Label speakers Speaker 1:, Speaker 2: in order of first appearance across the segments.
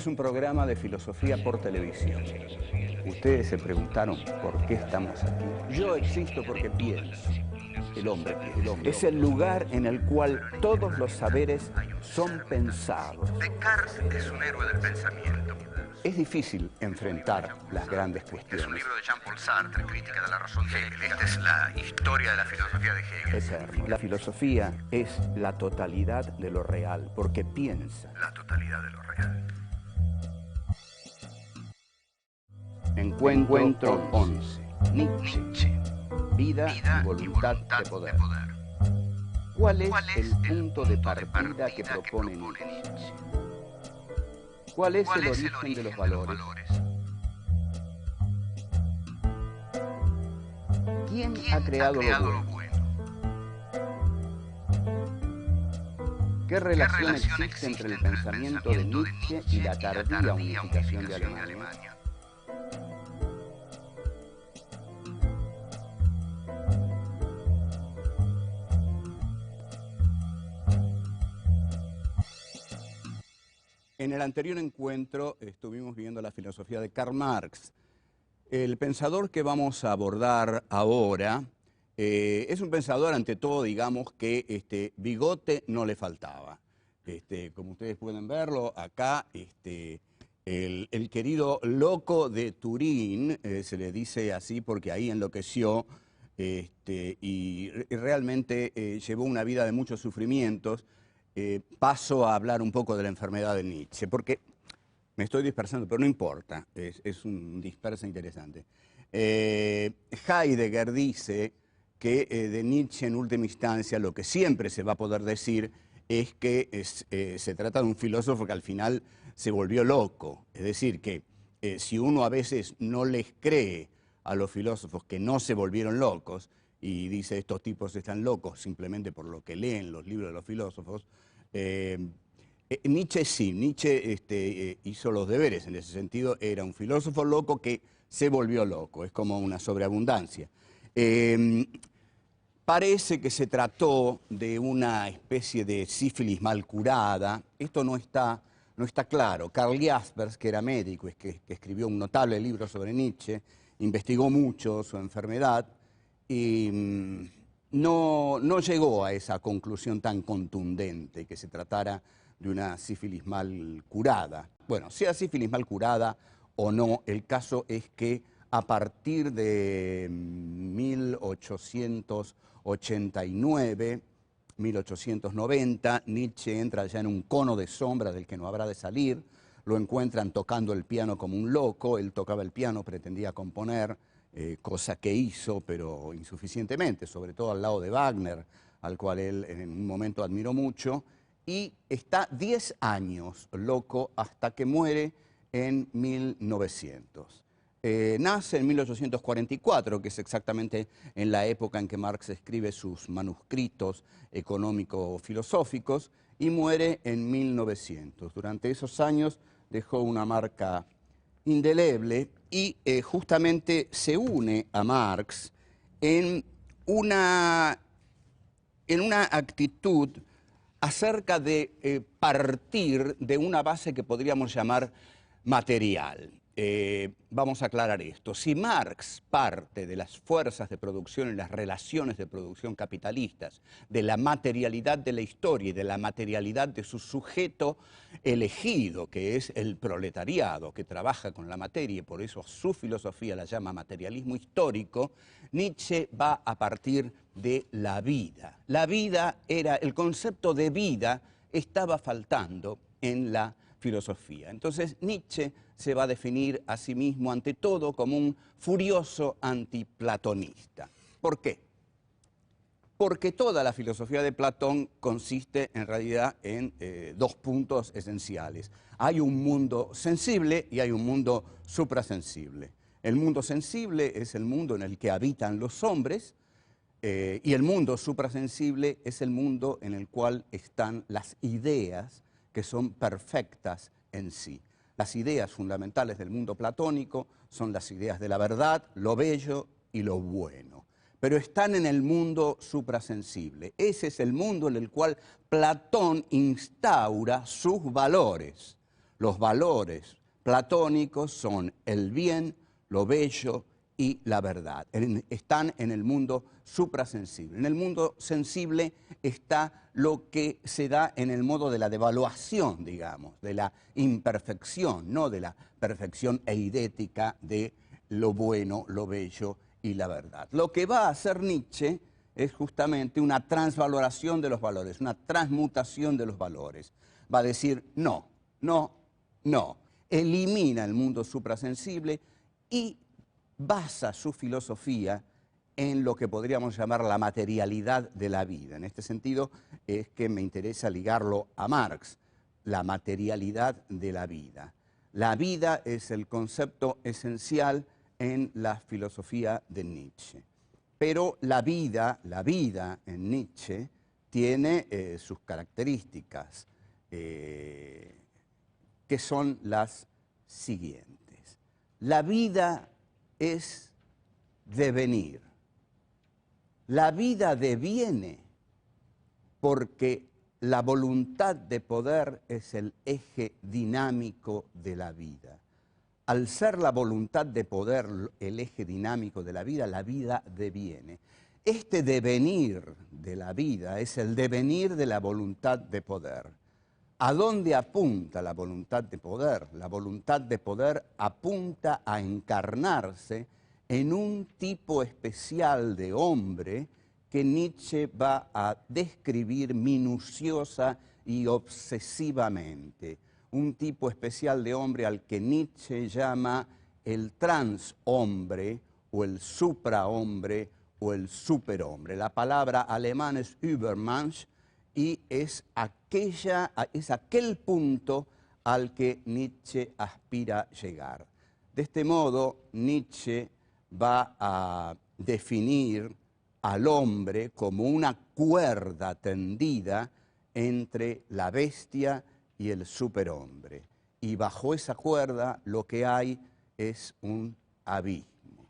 Speaker 1: es un programa de filosofía por televisión. Ustedes se preguntaron por qué estamos aquí. Yo existo porque pienso. El hombre piensa. Es el lugar en el cual todos los saberes son pensados.
Speaker 2: Descartes es un héroe del pensamiento.
Speaker 1: Es difícil enfrentar las grandes
Speaker 2: Es
Speaker 1: cuestiones.
Speaker 2: un libro de Jean-Paul Sartre, Crítica de la razón de Hegel. Esta es la historia de la filosofía de Hegel.
Speaker 1: Eterno. La filosofía es la totalidad de lo real, porque piensa.
Speaker 2: La totalidad de lo real.
Speaker 1: Encuentro 11. Nietzsche. Vida y voluntad de poder. ¿Cuál es el punto de partida que propone Nietzsche? ¿Cuál es el origen de los valores? ¿Quién ha creado lo bueno? ¿Qué relación existe entre el pensamiento de Nietzsche y la tardía unificación de Alemania? En el anterior encuentro estuvimos viendo la filosofía de Karl Marx. El pensador que vamos a abordar ahora es un pensador, ante todo, digamos, que bigote no le faltaba. Como ustedes pueden verlo, acá el querido loco de Turín, se le dice así porque ahí enloqueció y realmente llevó una vida de muchos sufrimientos. Paso a hablar un poco de la enfermedad de Nietzsche, porque me estoy dispersando, pero no importa, es un disperso interesante. Heidegger dice que de Nietzsche en última instancia lo que siempre se va a poder decir es que se trata de un filósofo que al final se volvió loco. Es decir, que si uno a veces no les cree a los filósofos que no se volvieron locos, y dice estos tipos están locos simplemente por lo que leen los libros de los filósofos, Nietzsche sí, Nietzsche hizo los deberes en ese sentido, era un filósofo loco que se volvió loco, es como una sobreabundancia. Parece que se trató de una especie de sífilis mal curada, esto no está claro. Karl Jaspers, que era médico, que escribió un notable libro sobre Nietzsche, investigó mucho su enfermedad y no llegó a esa conclusión tan contundente que se tratara de una sífilis mal curada. Bueno, sea sífilis mal curada o no, el caso es que a partir de 1889, 1890, Nietzsche entra ya en un cono de sombra del que no habrá de salir. Lo encuentran tocando el piano como un loco, él tocaba el piano, pretendía componer, cosa que hizo, pero insuficientemente, sobre todo al lado de Wagner, al cual él en un momento admiró mucho, y está 10 años loco hasta que muere en 1900. Nace en 1844, que es exactamente en la época en que Marx escribe sus manuscritos económico-filosóficos, y muere en 1900. Durante esos años dejó una marca indeleble y justamente se une a Marx en una actitud acerca de partir de una base que podríamos llamar material. Vamos a aclarar esto. Si Marx parte de las fuerzas de producción y las relaciones de producción capitalistas, de la materialidad de la historia y de la materialidad de su sujeto elegido, que es el proletariado, que trabaja con la materia y por eso su filosofía la llama materialismo histórico, Nietzsche va a partir de la vida. La vida era, el concepto de vida estaba faltando en la filosofía. Entonces Nietzsche se va a definir a sí mismo ante todo como un furioso antiplatonista. ¿Por qué? Porque toda la filosofía de Platón consiste en realidad en dos puntos esenciales. Hay un mundo sensible y hay un mundo suprasensible. El mundo sensible es el mundo en el que habitan los hombres y el mundo suprasensible es el mundo en el cual están las ideas que son perfectas en sí. Las ideas fundamentales del mundo platónico son las ideas de la verdad, lo bello y lo bueno. Pero están en el mundo suprasensible. Ese es el mundo en el cual Platón instaura sus valores. Los valores platónicos son el bien, lo bello y la verdad. Están en el mundo suprasensible. En el mundo sensible está lo que se da en el modo de la devaluación, digamos, de la imperfección, no de la perfección eidética de lo bueno, lo bello y la verdad. Lo que va a hacer Nietzsche es justamente una transvaloración de los valores, una transmutación de los valores. Va a decir no, no, no. Elimina el mundo suprasensible y basa su filosofía en lo que podríamos llamar la materialidad de la vida. En este sentido es que me interesa ligarlo a Marx, la materialidad de la vida. La vida es el concepto esencial en la filosofía de Nietzsche. Pero la vida en Nietzsche tiene sus características, que son las siguientes. La vida es devenir. La vida deviene porque la voluntad de poder es el eje dinámico de la vida. Al ser la voluntad de poder el eje dinámico de la vida deviene. Este devenir de la vida es el devenir de la voluntad de poder. ¿A dónde apunta la voluntad de poder? La voluntad de poder apunta a encarnarse en un tipo especial de hombre que Nietzsche va a describir minuciosa y obsesivamente. Un tipo especial de hombre al que Nietzsche llama el transhombre o el suprahombre o el superhombre. La palabra alemana es Übermensch y es aquel punto al que Nietzsche aspira a llegar. De este modo, Nietzsche va a definir al hombre como una cuerda tendida entre la bestia y el superhombre. Y bajo esa cuerda lo que hay es un abismo.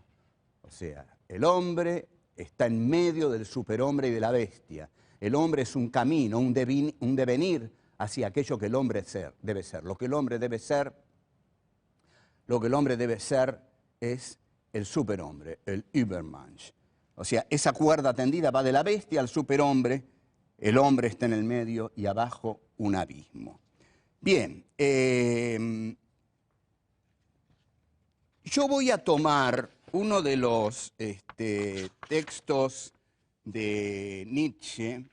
Speaker 1: O sea, el hombre está en medio del superhombre y de la bestia. El hombre es un camino, un devenir hacia aquello que el hombre debe ser. Lo que el hombre debe ser es el superhombre, el Übermensch. O sea, esa cuerda tendida va de la bestia al superhombre, el hombre está en el medio y abajo un abismo. Bien, yo voy a tomar uno de los textos de Nietzsche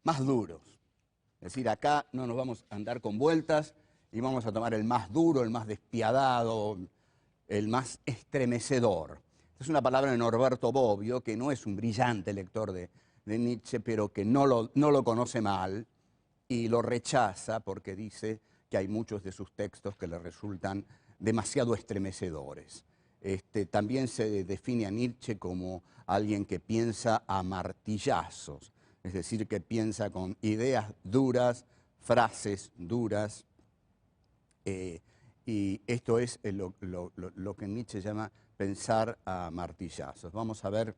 Speaker 1: más duros. Es decir, acá no nos vamos a andar con vueltas y vamos a tomar el más duro, el más despiadado, el más estremecedor. Es una palabra de Norberto Bobbio, que no es un brillante lector de Nietzsche, pero que no lo conoce mal y lo rechaza porque dice que hay muchos de sus textos que le resultan demasiado estremecedores. También se define a Nietzsche como alguien que piensa a martillazos, es decir, que piensa con ideas duras, frases duras, y esto es lo que Nietzsche llama pensar a martillazos. Vamos a ver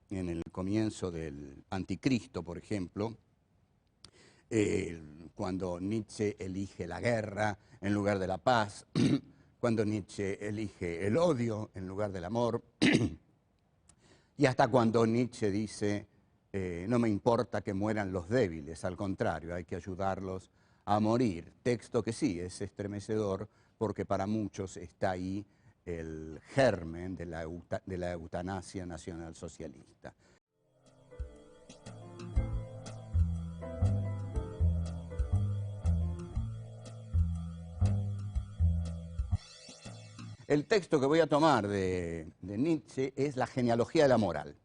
Speaker 1: en el comienzo del Anticristo, por ejemplo, cuando Nietzsche elige la guerra en lugar de la paz, cuando Nietzsche elige el odio en lugar del amor, y hasta cuando Nietzsche dice, no me importa que mueran los débiles, al contrario, hay que ayudarlos a morir. Texto que sí es estremecedor porque para muchos está ahí el germen de la eutanasia nacionalsocialista. El texto que voy a tomar de Nietzsche es La genealogía de la moral.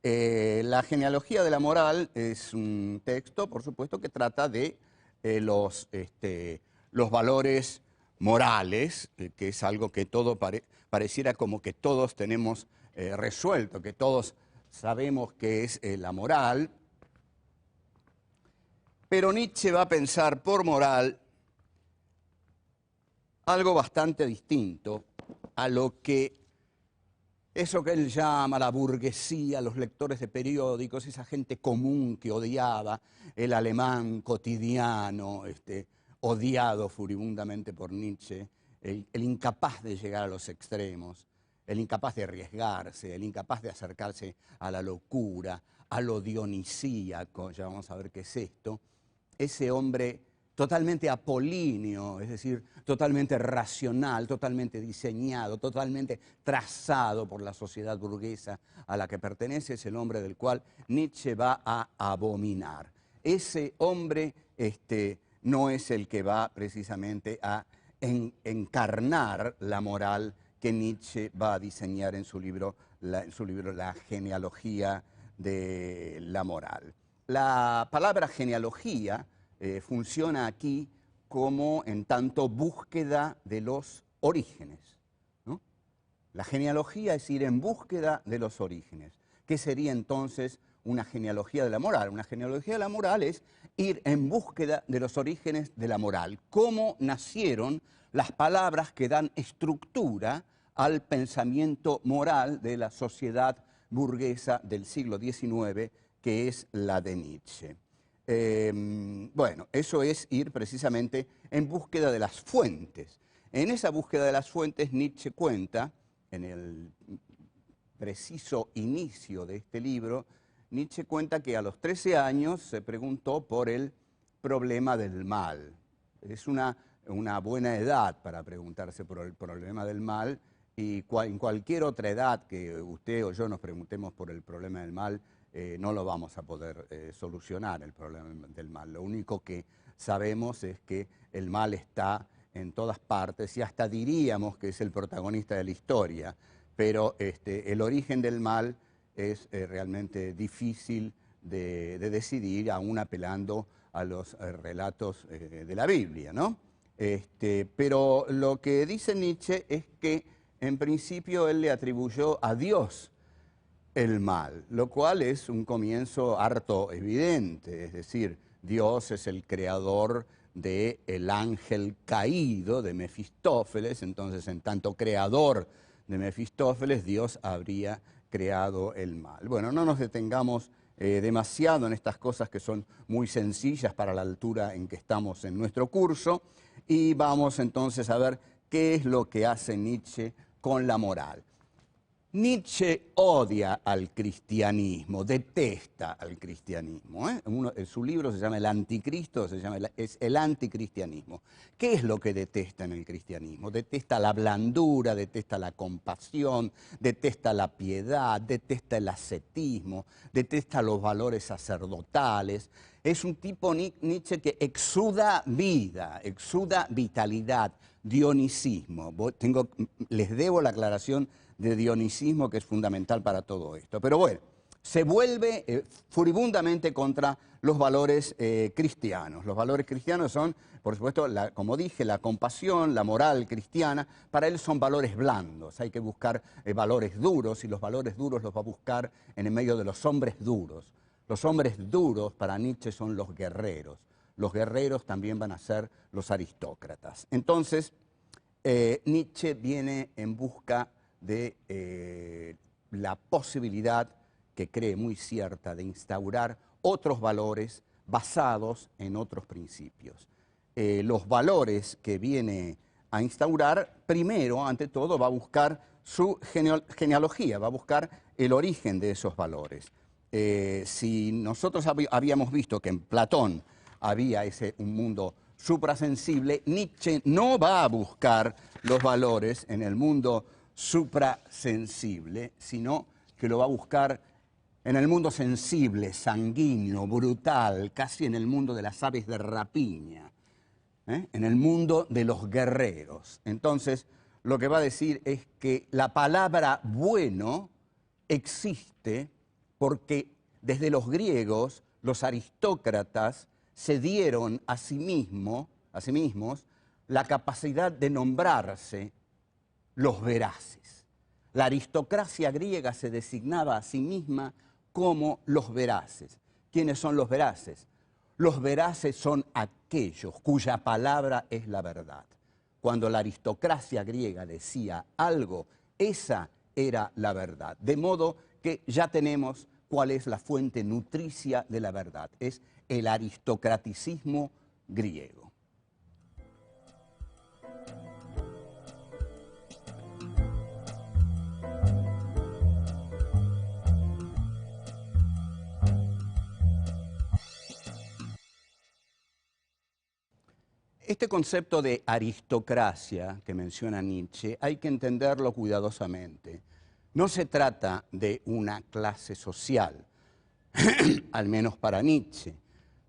Speaker 1: La genealogía de la moral es un texto, por supuesto, que trata de los valores morales, que es algo que pareciera como que todos tenemos resuelto, que todos sabemos qué es la moral. Pero Nietzsche va a pensar por moral algo bastante distinto a eso que él llama la burguesía, los lectores de periódicos, esa gente común que odiaba el alemán cotidiano, odiado furibundamente por Nietzsche, el incapaz de llegar a los extremos, el incapaz de arriesgarse, el incapaz de acercarse a la locura, a lo dionisíaco, ya vamos a ver qué es esto, ese hombre totalmente apolíneo, es decir, totalmente racional, totalmente diseñado, totalmente trazado por la sociedad burguesa a la que pertenece, es el hombre del cual Nietzsche va a abominar. Ese hombre no es el que va precisamente a encarnar la moral que Nietzsche va a diseñar en su libro La genealogía de la moral. La palabra genealogía funciona aquí como en tanto búsqueda de los orígenes, ¿no? La genealogía es ir en búsqueda de los orígenes. ¿Qué sería entonces una genealogía de la moral? Una genealogía de la moral es ir en búsqueda de los orígenes de la moral. ¿Cómo nacieron las palabras que dan estructura al pensamiento moral de la sociedad burguesa del siglo XIX, que es la de Nietzsche? Bueno, eso es ir precisamente en búsqueda de las fuentes. En esa búsqueda de las fuentes, Nietzsche cuenta, en el preciso inicio de este libro, Nietzsche cuenta que a los 13 años se preguntó por el problema del mal. Es una buena edad para preguntarse por el problema del mal, y en cualquier otra edad que usted o yo nos preguntemos por el problema del mal, no lo vamos a poder solucionar, el problema del mal. Lo único que sabemos es que el mal está en todas partes y hasta diríamos que es el protagonista de la historia, pero el origen del mal es realmente difícil de decidir, aún apelando a los relatos de la Biblia, ¿no? Pero lo que dice Nietzsche es que en principio él le atribuyó a Dios el mal, lo cual es un comienzo harto evidente, es decir, Dios es el creador del ángel caído de Mefistófeles, entonces en tanto creador de Mefistófeles, Dios habría creado el mal. Bueno, no nos detengamos demasiado en estas cosas que son muy sencillas para la altura en que estamos en nuestro curso, y vamos entonces a ver qué es lo que hace Nietzsche con la moral. Nietzsche odia al cristianismo, detesta al cristianismo. Su libro se llama El Anticristo, es el anticristianismo. ¿Qué es lo que detesta en el cristianismo? Detesta la blandura, detesta la compasión, detesta la piedad, detesta el ascetismo, detesta los valores sacerdotales. Es un tipo Nietzsche que exuda vida, exuda vitalidad, dionisismo. Les debo la aclaración de dionisismo, que es fundamental para todo esto. Pero bueno, se vuelve furibundamente contra los valores cristianos. Los valores cristianos son, por supuesto, como dije, la compasión, la moral cristiana. Para él son valores blandos. Hay que buscar valores duros, y los valores duros los va a buscar en el medio de los hombres duros. Los hombres duros para Nietzsche son los guerreros. Los guerreros también van a ser los aristócratas. Entonces, Nietzsche viene en busca de la posibilidad, que cree muy cierta, de instaurar otros valores basados en otros principios. Los valores que viene a instaurar, primero, ante todo, va a buscar su genealogía, va a buscar el origen de esos valores. Si nosotros habíamos visto que en Platón había un mundo suprasensible, Nietzsche no va a buscar los valores en el mundo suprasensible, sino que lo va a buscar en el mundo sensible, sanguíneo, brutal, casi en el mundo de las aves de rapiña, en el mundo de los guerreros. Entonces, lo que va a decir es que la palabra bueno existe porque desde los griegos los aristócratas se dieron a sí mismos la capacidad de nombrarse los veraces. La aristocracia griega se designaba a sí misma como los veraces. ¿Quiénes son los veraces? Los veraces son aquellos cuya palabra es la verdad. Cuando la aristocracia griega decía algo, esa era la verdad. De modo que ya tenemos cuál es la fuente nutricia de la verdad. Es el aristocraticismo griego. Este concepto de aristocracia que menciona Nietzsche hay que entenderlo cuidadosamente. No se trata de una clase social, al menos para Nietzsche.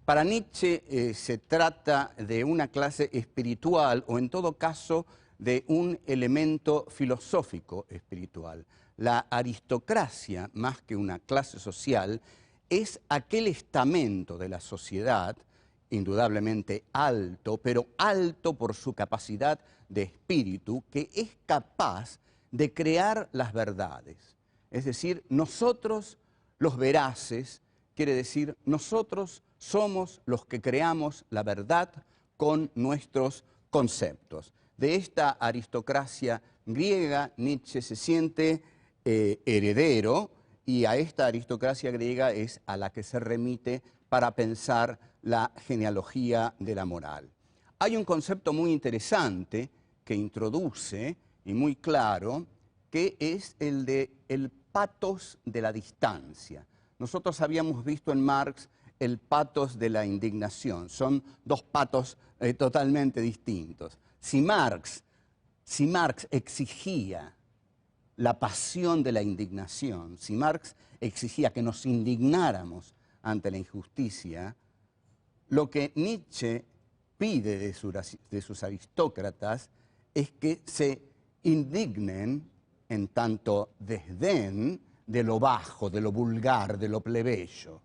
Speaker 1: Para Nietzsche se trata de una clase espiritual o en todo caso de un elemento filosófico espiritual. La aristocracia, más que una clase social, es aquel estamento de la sociedad indudablemente alto, pero alto por su capacidad de espíritu, que es capaz de crear las verdades. Es decir, nosotros los veraces, quiere decir, nosotros somos los que creamos la verdad con nuestros conceptos. De esta aristocracia griega, Nietzsche se siente heredero, y a esta aristocracia griega es a la que se remite para pensar la genealogía de la moral. Hay un concepto muy interesante que introduce, y muy claro, que es el de el patos de la distancia. Nosotros habíamos visto en Marx el patos de la indignación. Son dos patos totalmente distintos. Si Marx exigía la pasión de la indignación, si Marx exigía que nos indignáramos ante la injusticia, lo que Nietzsche pide de sus aristócratas es que se indignen en tanto desdén de lo bajo, de lo vulgar, de lo plebeyo,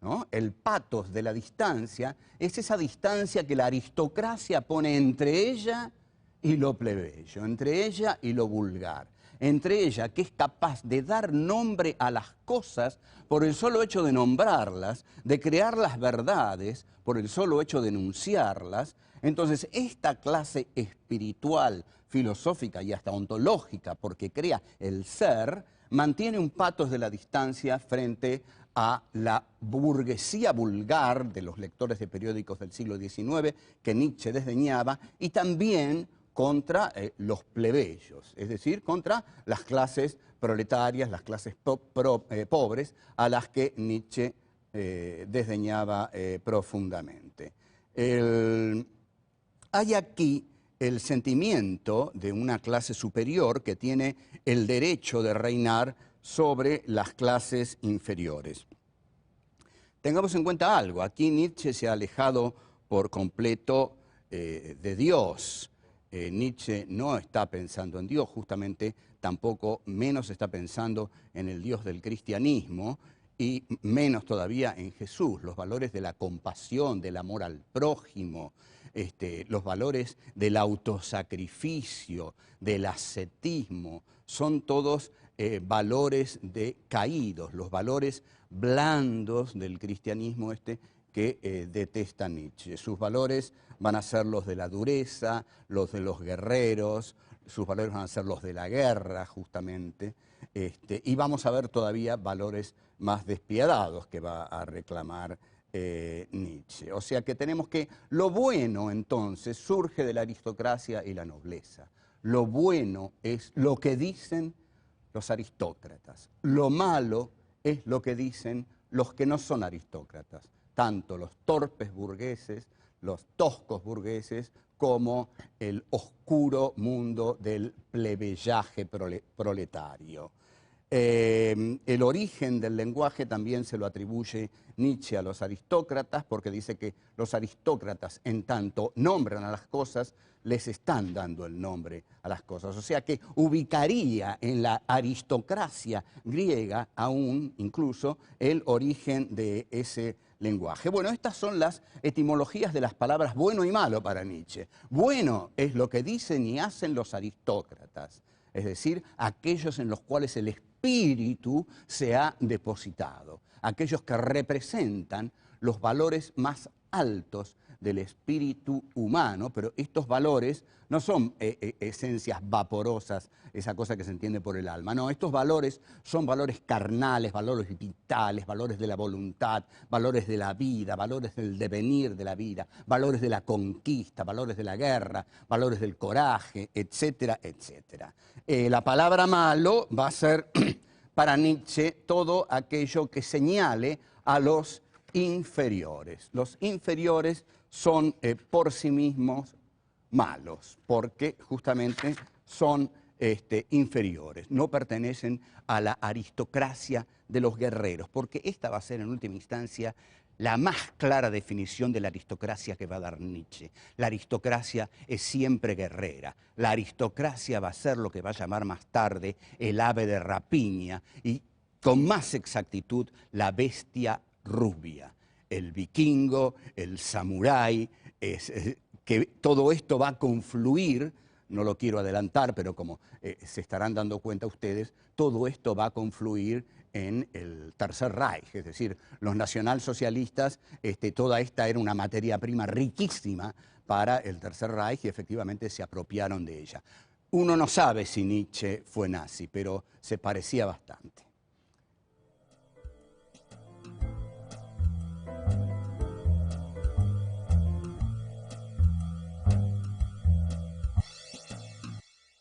Speaker 1: ¿no? El patos de la distancia es esa distancia que la aristocracia pone entre ella y lo plebeyo, entre ella y lo vulgar, entre ella que es capaz de dar nombre a las cosas por el solo hecho de nombrarlas, de crear las verdades por el solo hecho de enunciarlas. Entonces, esta clase espiritual, filosófica y hasta ontológica, porque crea el ser, mantiene un patos de la distancia frente a la burguesía vulgar de los lectores de periódicos del siglo XIX, que Nietzsche desdeñaba, y también contra los plebeyos, es decir, contra las clases proletarias, las clases pobres, a las que Nietzsche desdeñaba profundamente. Hay aquí el sentimiento de una clase superior que tiene el derecho de reinar sobre las clases inferiores. Tengamos en cuenta algo, aquí Nietzsche se ha alejado por completo de Dios. Nietzsche no está pensando en Dios, justamente tampoco menos está pensando en el Dios del cristianismo y menos todavía en Jesús. Los valores de la compasión, del amor al prójimo, los valores del autosacrificio, del ascetismo, son todos valores caídos, los valores blandos del cristianismo que detesta Nietzsche. Sus valores van a ser los de la dureza, los de los guerreros, sus valores van a ser los de la guerra, justamente, y vamos a ver todavía valores más despiadados que va a reclamar Nietzsche. O sea que tenemos que lo bueno entonces surge de la aristocracia y la nobleza. Lo bueno es lo que dicen los aristócratas. Lo malo es lo que dicen los que no son aristócratas, tanto los torpes burgueses, los toscos burgueses, como el oscuro mundo del plebeyaje proletario. El origen del lenguaje también se lo atribuye Nietzsche a los aristócratas, porque dice que los aristócratas, en tanto nombran a las cosas, les están dando el nombre a las cosas. O sea que ubicaría en la aristocracia griega aún incluso el origen de ese lenguaje. Bueno, estas son las etimologías de las palabras bueno y malo para Nietzsche. Bueno es lo que dicen y hacen los aristócratas, es decir, aquellos en los cuales el espíritu se ha depositado, aquellos que representan los valores más altos del espíritu humano, pero estos valores no son esencias vaporosas, esa cosa que se entiende por el alma, no, estos valores son valores carnales, valores vitales, valores de la voluntad, valores de la vida, valores del devenir de la vida, valores de la conquista, valores de la guerra, valores del coraje, etcétera, etcétera. La palabra malo va a ser para Nietzsche todo aquello que señale a los inferiores. Los inferiores son por sí mismos malos, porque justamente son inferiores, no pertenecen a la aristocracia de los guerreros, porque esta va a ser en última instancia la más clara definición de la aristocracia que va a dar Nietzsche. La aristocracia es siempre guerrera. La aristocracia va a ser lo que va a llamar más tarde el ave de rapiña y con más exactitud la bestia rubia. El vikingo, el samurái, que todo esto va a confluir, no lo quiero adelantar, pero como se estarán dando cuenta ustedes, todo esto va a confluir en el Tercer Reich, es decir, los nacionalsocialistas, toda esta era una materia prima riquísima para el Tercer Reich y efectivamente se apropiaron de ella. Uno no sabe si Nietzsche fue nazi, pero se parecía bastante.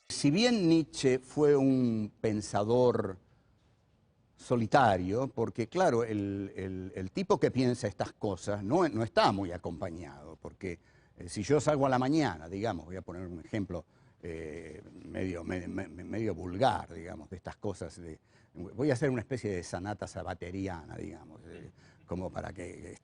Speaker 1: Si bien Nietzsche fue un pensador solitario, porque claro, el tipo que piensa estas cosas no está muy acompañado, porque si yo salgo a la mañana, digamos, voy a poner un ejemplo medio vulgar, digamos, de estas cosas, voy a hacer una especie de sanata sabateriana, digamos, como para que,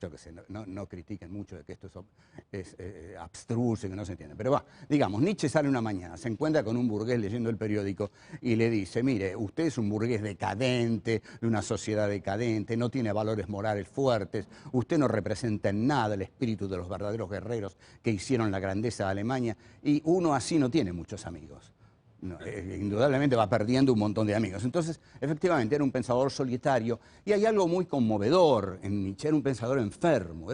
Speaker 1: yo qué sé, no critiquen mucho de que esto es abstruso y que no se entiende. Pero va, digamos, Nietzsche sale una mañana, se encuentra con un burgués leyendo el periódico y le dice, mire, usted es un burgués decadente, de una sociedad decadente, no tiene valores morales fuertes, usted no representa en nada el espíritu de los verdaderos guerreros que hicieron la grandeza de Alemania, y uno así no tiene muchos amigos. No, indudablemente va perdiendo un montón de amigos. Entonces, efectivamente, era un pensador solitario y hay algo muy conmovedor en Nietzsche. Era un pensador enfermo,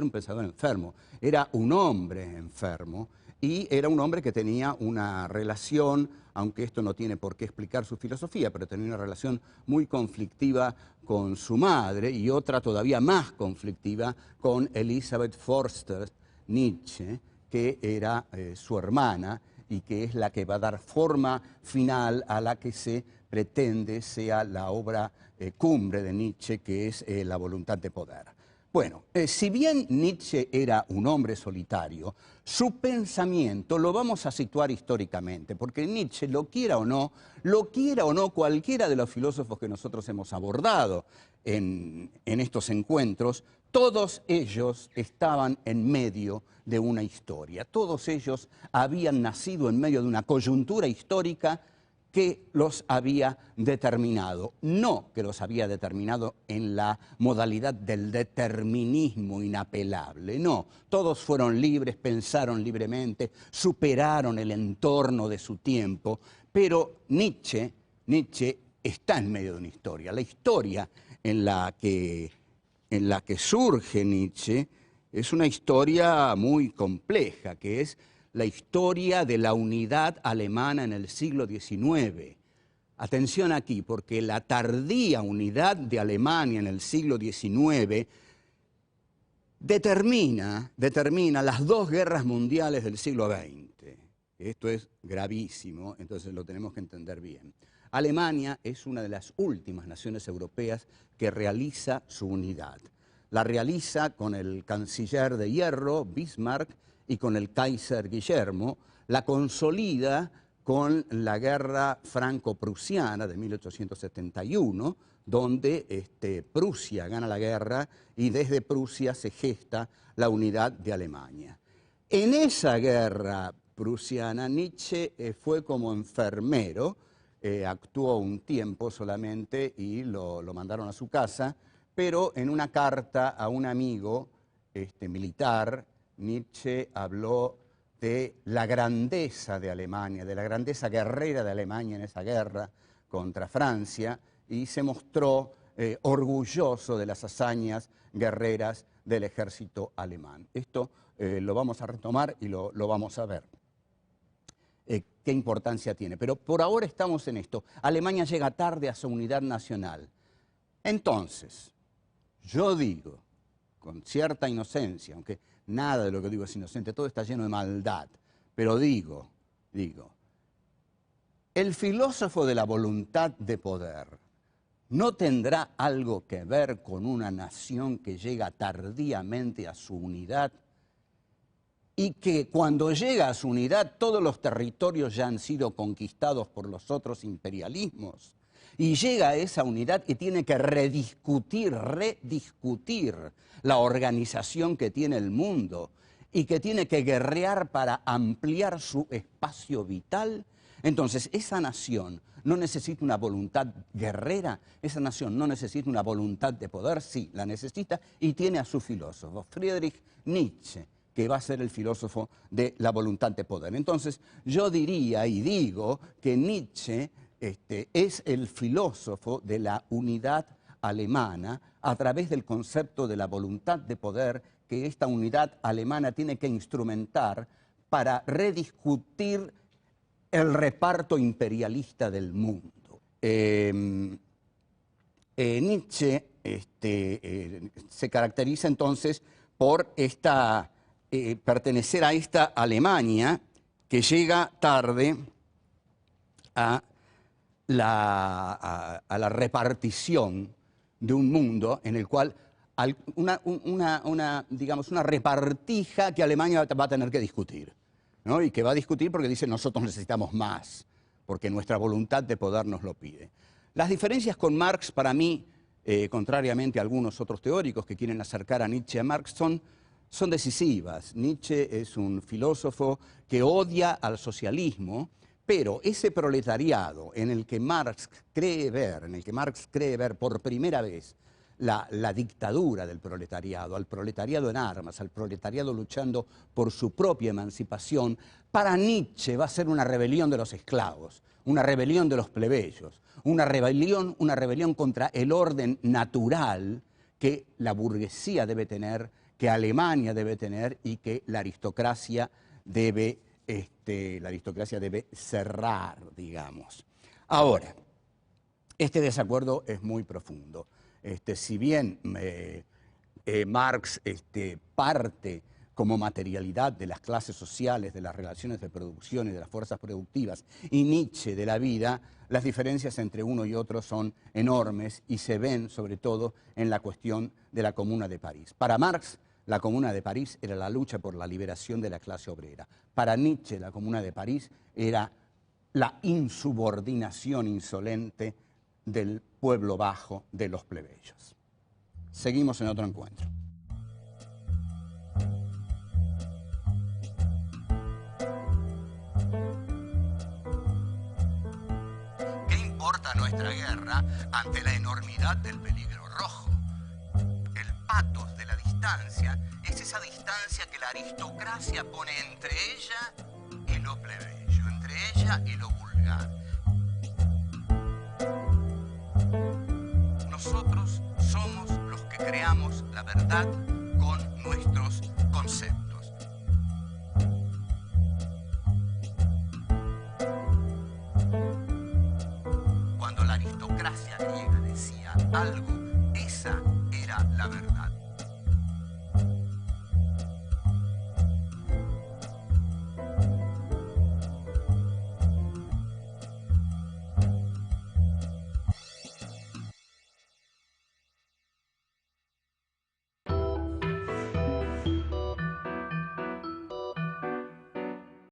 Speaker 1: era un hombre enfermo y era un hombre que tenía una relación, aunque esto no tiene por qué explicar su filosofía, pero tenía una relación muy conflictiva con su madre y otra todavía más conflictiva con Elisabeth Förster Nietzsche, que era su hermana, y que es la que va a dar forma final a la que se pretende sea la obra cumbre de Nietzsche, que es La voluntad de poder. Bueno, si bien Nietzsche era un hombre solitario, su pensamiento lo vamos a situar históricamente, porque Nietzsche, lo quiera o no cualquiera de los filósofos que nosotros hemos abordado en estos encuentros, todos ellos estaban en medio de una historia. Todos ellos habían nacido en medio de una coyuntura histórica que los había determinado. No que los había determinado en la modalidad del determinismo inapelable. No, todos fueron libres, pensaron libremente, superaron el entorno de su tiempo. Pero Nietzsche está en medio de una historia. La historia en la que surge Nietzsche es una historia muy compleja, que es la historia de la unidad alemana en el siglo XIX. Atención aquí, porque la tardía unidad de Alemania en el siglo XIX determina las dos guerras mundiales del siglo XX. Esto es gravísimo, entonces lo tenemos que entender bien. Alemania es una de las últimas naciones europeas que realiza su unidad. La realiza con el canciller de hierro, Bismarck, y con el Kaiser Guillermo, la consolida con la guerra franco-prusiana de 1871, donde Prusia gana la guerra y desde Prusia se gesta la unidad de Alemania. En esa guerra prusiana, Nietzsche fue como enfermero, actuó un tiempo solamente y lo mandaron a su casa, pero en una carta a un amigo militar, Nietzsche habló de la grandeza de Alemania, de la grandeza guerrera de Alemania en esa guerra contra Francia, y se mostró orgulloso de las hazañas guerreras del ejército alemán. Esto lo vamos a retomar y lo vamos a ver. Qué importancia tiene. Pero por ahora estamos en esto. Alemania llega tarde a su unidad nacional. Entonces, yo digo, con cierta inocencia, aunque nada de lo que digo es inocente, todo está lleno de maldad, pero digo, el filósofo de la voluntad de poder no tendrá algo que ver con una nación que llega tardíamente a su unidad y que cuando llega a su unidad todos los territorios ya han sido conquistados por los otros imperialismos y llega a esa unidad y tiene que rediscutir la organización que tiene el mundo y que tiene que guerrear para ampliar su espacio vital. Entonces, esa nación no necesita una voluntad guerrera, esa nación no necesita una voluntad de poder, sí, la necesita y tiene a su filósofo, Friedrich Nietzsche, que va a ser el filósofo de la voluntad de poder. Entonces, yo diría y digo que Nietzsche es el filósofo de la unidad alemana a través del concepto de la voluntad de poder que esta unidad alemana tiene que instrumentar para rediscutir el reparto imperialista del mundo. Nietzsche se caracteriza entonces por pertenecer a esta Alemania que llega tarde a la repartición de un mundo en el cual digamos, una repartija que Alemania va a tener que discutir, ¿no? Y que va a discutir porque dice nosotros necesitamos más, porque nuestra voluntad de poder nos lo pide. Las diferencias con Marx para mí, contrariamente a algunos otros teóricos que quieren acercar a Nietzsche a Marx, son decisivas. Nietzsche es un filósofo que odia al socialismo, pero ese proletariado en el que Marx cree ver por primera vez la dictadura del proletariado, al proletariado en armas, al proletariado luchando por su propia emancipación, para Nietzsche va a ser una rebelión de los esclavos, una rebelión de los plebeyos, una rebelión contra el orden natural que la burguesía debe tener, que Alemania debe tener y que la aristocracia debe cerrar, digamos. Ahora, este desacuerdo es muy profundo. Si bien Marx parte como materialidad de las clases sociales, de las relaciones de producción y de las fuerzas productivas, y Nietzsche de la vida, las diferencias entre uno y otro son enormes y se ven sobre todo en la cuestión de la Comuna de París. Para Marx, la Comuna de París era la lucha por la liberación de la clase obrera. Para Nietzsche, la Comuna de París era la insubordinación insolente del pueblo bajo, de los plebeyos. Seguimos en otro encuentro.
Speaker 3: ¿Qué importa nuestra guerra ante la enormidad del peligro rojo? El pathos de la distancia es esa distancia que la aristocracia pone entre ella y lo plebeyo, entre ella y lo vulgar. Nosotros somos los que creamos la verdad con nuestros conceptos. Cuando la aristocracia griega decía algo, esa era la verdad.